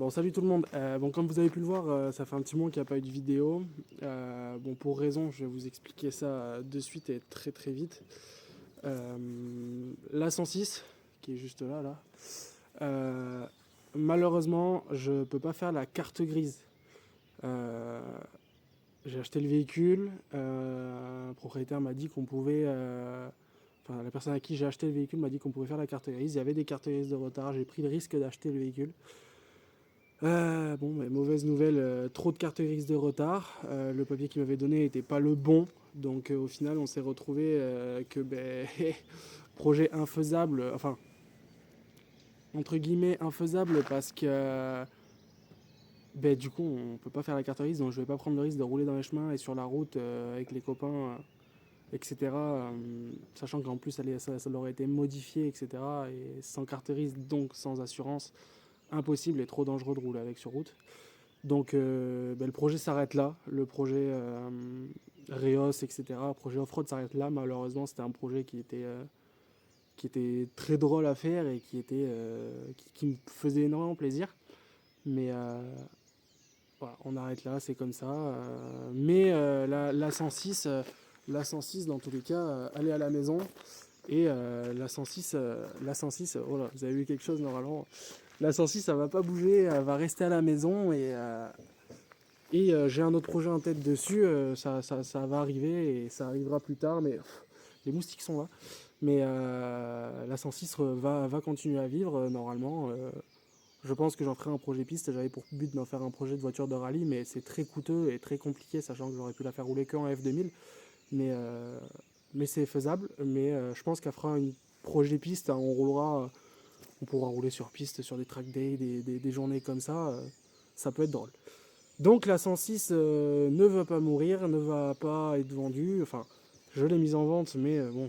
Bon, salut tout le monde. Bon, comme vous avez pu le voir, ça fait un petit moment qu'il n'y a pas eu de vidéo. Bon, pour raison, je vais vous expliquer ça de suite et très très vite. La 106, qui est juste là. euh, Malheureusement, je peux pas faire la carte grise. Euh, j'ai acheté le véhicule. Le propriétaire m'a dit qu'on pouvait. Enfin, la personne à qui j'ai acheté le véhicule m'a dit qu'on pouvait faire la carte grise. Il y avait des cartes grises de retard. J'ai pris le risque d'acheter le véhicule. Bon, mais mauvaise nouvelle, trop de cartes grises de retard. Le papier qu'il m'avait donné n'était pas le bon. Donc au final, on s'est retrouvé que projet infaisable, enfin, entre guillemets infaisable parce que du coup, on peut pas faire la carte grise. Donc je vais pas prendre le risque de rouler dans les chemins et sur la route avec les copains, etc. Sachant qu'en plus, ça aurait été modifié, etc. Et sans carte grise, donc sans assurance, impossible et trop dangereux de rouler avec sur route. Donc le projet s'arrête là, le projet Reos, etc. Le projet Offroad s'arrête là. Malheureusement, c'était un projet qui était très drôle à faire et qui me faisait énormément plaisir. Mais voilà, on arrête là, c'est comme ça. La 106, la 106, dans tous les cas, elle est à la maison. Et la 106, oh là, vous avez vu quelque chose normalement. La 106, ça va pas bouger, elle va rester à la maison et j'ai un autre projet en tête dessus, ça va arriver et ça arrivera plus tard, mais les moustiques sont là. Mais la 106 va continuer à vivre normalement. Je pense que j'en ferai un projet piste. J'avais pour but d'en faire un projet de voiture de rallye, mais c'est très coûteux et très compliqué, sachant que j'aurais pu la faire rouler qu'en F2000. Mais, euh, mais c'est faisable. Mais je pense qu'elle fera un projet piste. On pourra rouler sur piste, sur des track days, des journées comme ça. Ça peut être drôle. Donc la 106 ne va pas mourir, ne va pas être vendue. Enfin, je l'ai mise en vente, mais bon,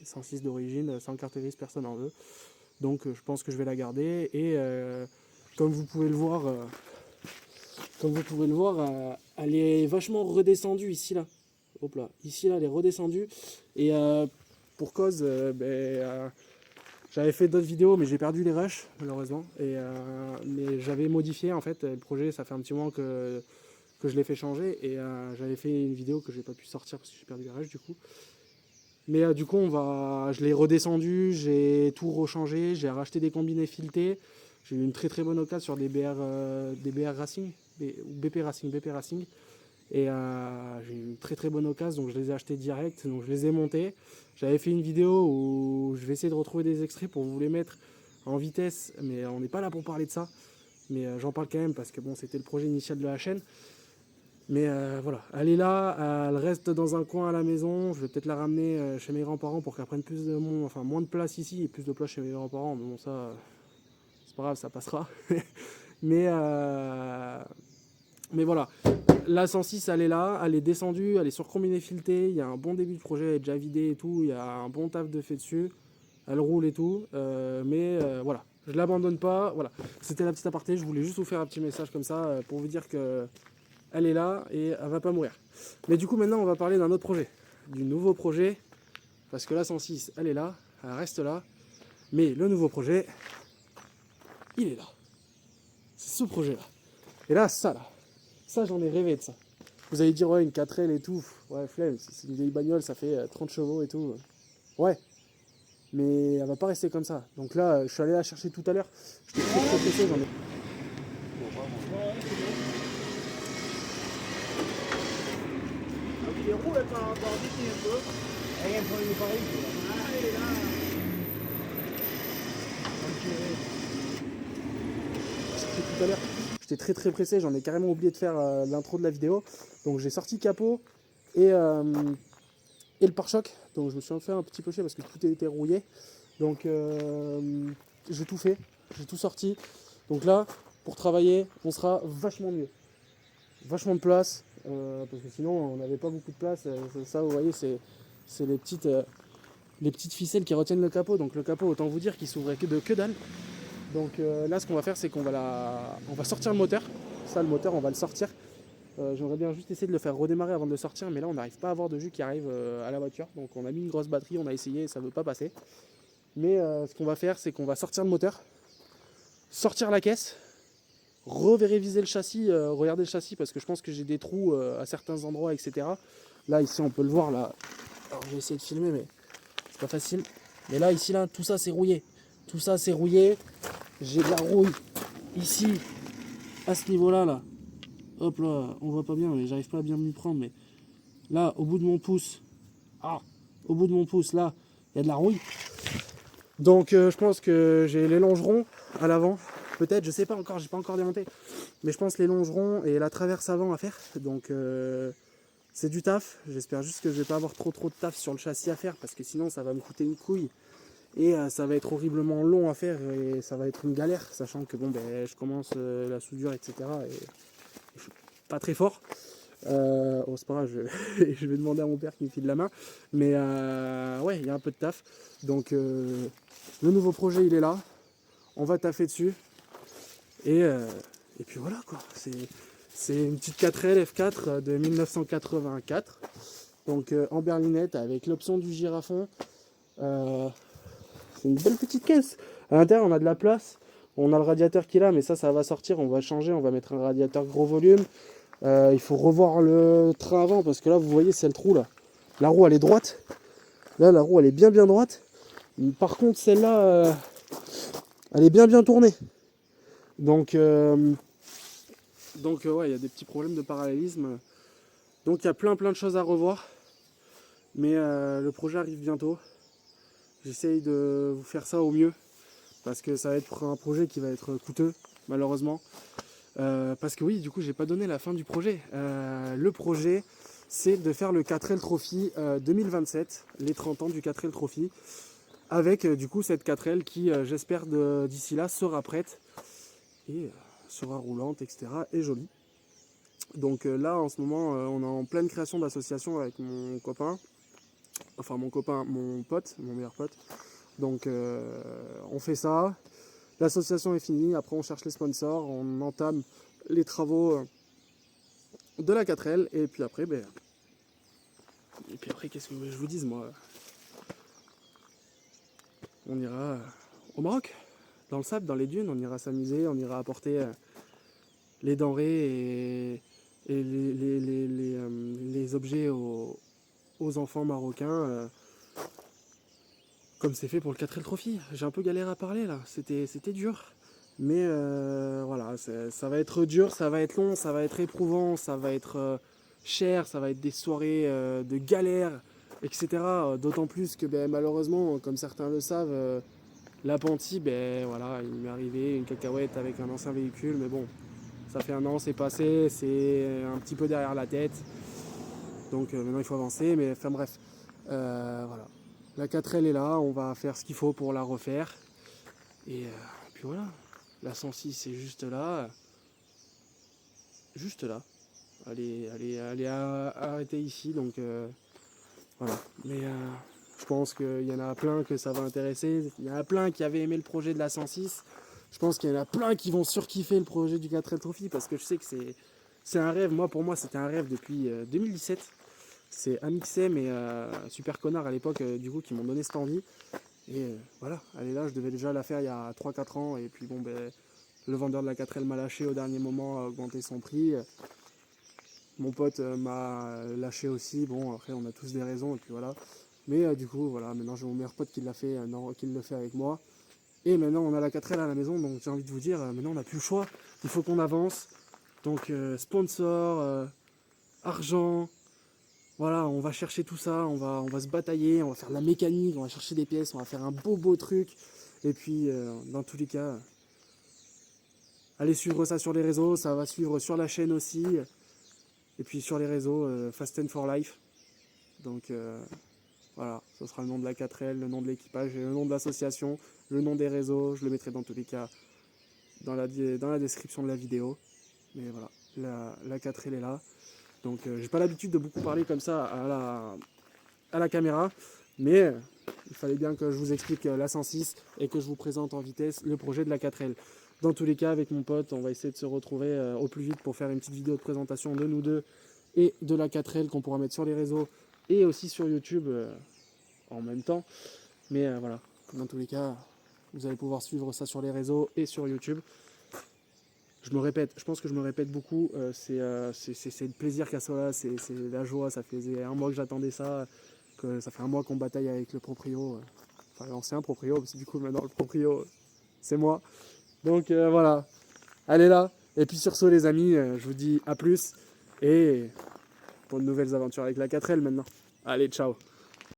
106 d'origine, sans carte grise, personne n'en veut. Donc je pense que je vais la garder. Et comme vous pouvez le voir, elle est vachement redescendue ici là. Hop là, ici là, elle est redescendue. Et pour cause, j'avais fait d'autres vidéos, mais j'ai perdu les rushs, malheureusement. Mais j'avais modifié, en fait, le projet, ça fait un petit moment que je l'ai fait changer. Et j'avais fait une vidéo que j'ai pas pu sortir parce que j'ai perdu les rushs, du coup. Mais du coup, je l'ai redescendu, j'ai tout rechangé, j'ai racheté des combinés filetés. J'ai eu une très très bonne occasion sur des BR Racing, ou BP Racing. Et j'ai eu une très très bonne occasion, donc je les ai achetés direct, donc je les ai montés. J'avais fait une vidéo où je vais essayer de retrouver des extraits pour vous les mettre en vitesse, mais on n'est pas là pour parler de ça. Mais j'en parle quand même parce que bon, c'était le projet initial de la chaîne. Mais voilà, elle est là, elle reste dans un coin à la maison. Je vais peut-être la ramener chez mes grands-parents pour qu'elle prenne moins de place ici et plus de place chez mes grands-parents. Mais bon, ça, c'est pas grave, ça passera. mais, euh, mais voilà, la 106, elle est là, elle est descendue, elle est sur combiné fileté. Il y a un bon début de projet, elle est déjà vidée et tout. Il y a un bon taf de fait dessus. Elle roule et tout. Voilà, je l'abandonne pas. Voilà, c'était la petite aparté. Je voulais juste vous faire un petit message comme ça pour vous dire que elle est là et elle va pas mourir. Mais du coup, maintenant, on va parler d'un autre projet, du nouveau projet. Parce que la 106, elle est là, elle reste là. Mais le nouveau projet, il est là. C'est ce projet-là. Et là, ça, j'en ai rêvé de ça. Vous allez dire, ouais, une 4L et tout. Ouais, flemme, c'est une vieille bagnole, ça fait 30 chevaux et tout. Ouais, mais elle va pas rester comme ça. Donc là, je suis allé la chercher tout à l'heure. J'étais très pressé, j'en ai. Il roule par rapport à ici un peu. Rien pour lui pareil. Allez là. Tout à l'heure. J'étais très pressé, j'en ai carrément oublié de faire l'intro de la vidéo. Donc j'ai sorti le capot et le pare-choc. Donc je me suis fait un petit peu chier parce que tout était rouillé. Donc j'ai tout fait, j'ai tout sorti. Donc là, pour travailler, on sera vachement mieux. Vachement de place, parce que sinon on n'avait pas beaucoup de place. Ça, vous voyez, c'est les petites ficelles qui retiennent le capot. Donc le capot, autant vous dire qu'il s'ouvrait de que dalle. Donc là, ce qu'on va faire, c'est on va sortir le moteur. Ça, le moteur, on va le sortir. J'aimerais bien juste essayer de le faire redémarrer avant de le sortir, mais là, on n'arrive pas à avoir de jus qui arrive à la voiture. Donc on a mis une grosse batterie, on a essayé et ça ne veut pas passer. Mais ce qu'on va faire, c'est qu'on va sortir le moteur, sortir la caisse revérifier le châssis, regarder le châssis parce que je pense que j'ai des trous à certains endroits, etc. Là, ici, on peut le voir, là. Alors, je vais essayer de filmer, mais c'est pas facile. Mais là, ici, là, tout ça, c'est rouillé. Tout ça, c'est rouillé. J'ai de la rouille ici, à ce niveau-là, là. Hop là, on voit pas bien, mais j'arrive pas à bien m'y prendre. Mais là, au bout de mon pouce, au bout de mon pouce, là, il y a de la rouille. Donc, je pense que j'ai les longerons à l'avant. Peut-être, je sais pas encore, j'ai pas encore démonté. Mais je pense les longerons et la traverse avant à faire. Donc, c'est du taf. J'espère juste que je vais pas avoir trop de taf sur le châssis à faire parce que sinon, ça va me coûter une couille. Et ça va être horriblement long à faire et ça va être une galère, sachant que bon, ben, je commence la soudure, etc. Et je suis pas très fort. Oh, c'est pas grave, je vais demander à mon père qui me file la main. Mais ouais, il y a un peu de taf. Donc le nouveau projet, il est là. On va taffer dessus. Et puis voilà quoi. C'est une petite 4L F4 de 1984. Donc en berlinette avec l'option du girafon. C'est une belle petite caisse. À l'intérieur, on a de la place. On a le radiateur qui est là, mais ça va sortir. On va changer. On va mettre un radiateur gros volume. Il faut revoir le train avant parce que là, vous voyez, c'est le trou là. La roue, elle est droite. Là, la roue, elle est bien droite. Par contre, celle-là, elle est bien tournée. Donc ouais, il y a des petits problèmes de parallélisme. Donc il y a plein de choses à revoir. Mais le projet arrive bientôt. J'essaye de vous faire ça au mieux. Parce que ça va être un projet qui va être coûteux, malheureusement. Parce que oui, du coup, j'ai pas donné la fin du projet. Le projet, c'est de faire le 4L Trophy 2027, les 30 ans du 4L Trophy, avec du coup cette 4L qui, j'espère, d'ici là, sera prête et sera roulante, etc. et jolie. Donc là, en ce moment, on est en pleine création d'association avec mon copain. Enfin, mon pote, mon meilleur pote. Donc on fait ça. L'association est finie, après on cherche les sponsors, on entame les travaux de la 4L et puis après, qu'est-ce que je vous dise moi? On ira au Maroc, dans le sable, dans les dunes, on ira s'amuser, on ira apporter les denrées et les objets aux enfants marocains. Comme c'est fait pour le 4L Trophy. J'ai un peu galéré à parler là, c'était dur. Mais voilà, ça va être dur, ça va être long, ça va être éprouvant, ça va être cher, ça va être des soirées de galère, etc. D'autant plus que malheureusement, comme certains le savent, l'appentis, voilà, il m'est arrivé une cacahuète avec un ancien véhicule, mais bon, ça fait un an, c'est passé, c'est un petit peu derrière la tête. Donc maintenant il faut avancer, mais enfin bref, voilà. La 4L est là, on va faire ce qu'il faut pour la refaire. Et puis voilà, la 106 est juste là. Juste là. Elle est arrêtée ici, donc voilà. Mais je pense qu'il y en a plein que ça va intéresser. Il y en a plein qui avaient aimé le projet de la 106. Je pense qu'il y en a plein qui vont surkiffer le projet du 4L Trophy parce que je sais que c'est un rêve. Pour moi, c'était un rêve depuis 2017. C'est Amixem et Super Connard à l'époque, du coup, qui m'ont donné cette envie. Et voilà, elle est là, je devais déjà la faire il y a 3-4 ans. Et puis bon, le vendeur de la 4L m'a lâché au dernier moment, a augmenté son prix. Mon pote m'a lâché aussi. Bon, après, on a tous des raisons, et puis voilà. Mais du coup, voilà, maintenant j'ai mon meilleur pote qui l'a fait, qui le fait avec moi. Et maintenant, on a la 4L à la maison, donc j'ai envie de vous dire, maintenant, on n'a plus le choix. Il faut qu'on avance. Donc, sponsor, argent. Voilà, on va chercher tout ça, on va se batailler, on va faire de la mécanique, on va chercher des pièces, on va faire un beau truc. Et puis, dans tous les cas, allez suivre ça sur les réseaux, ça va suivre sur la chaîne aussi. Et puis sur les réseaux, Fast and for Life. Donc voilà, ce sera le nom de la 4L, le nom de l'équipage, le nom de l'association, le nom des réseaux. Je le mettrai dans tous les cas dans la description de la vidéo. Mais voilà, la 4L est là. Donc j'ai pas l'habitude de beaucoup parler comme ça à la caméra, mais il fallait bien que je vous explique la 106 et que je vous présente en vitesse le projet de la 4L. Dans tous les cas, avec mon pote, on va essayer de se retrouver au plus vite pour faire une petite vidéo de présentation de nous deux et de la 4L qu'on pourra mettre sur les réseaux et aussi sur YouTube en même temps. Mais voilà, dans tous les cas, vous allez pouvoir suivre ça sur les réseaux et sur YouTube. je me répète, je pense que je me répète beaucoup. C'est le plaisir qu'à soit là, c'est la joie. Ça faisait un mois que j'attendais ça, que ça fait un mois qu'on bataille avec le proprio, enfin l'ancien proprio, parce que du coup maintenant le proprio, c'est moi. Donc voilà, allez là. Et puis sur ce les amis, je vous dis à plus et pour de nouvelles aventures avec la 4L maintenant. Allez, ciao.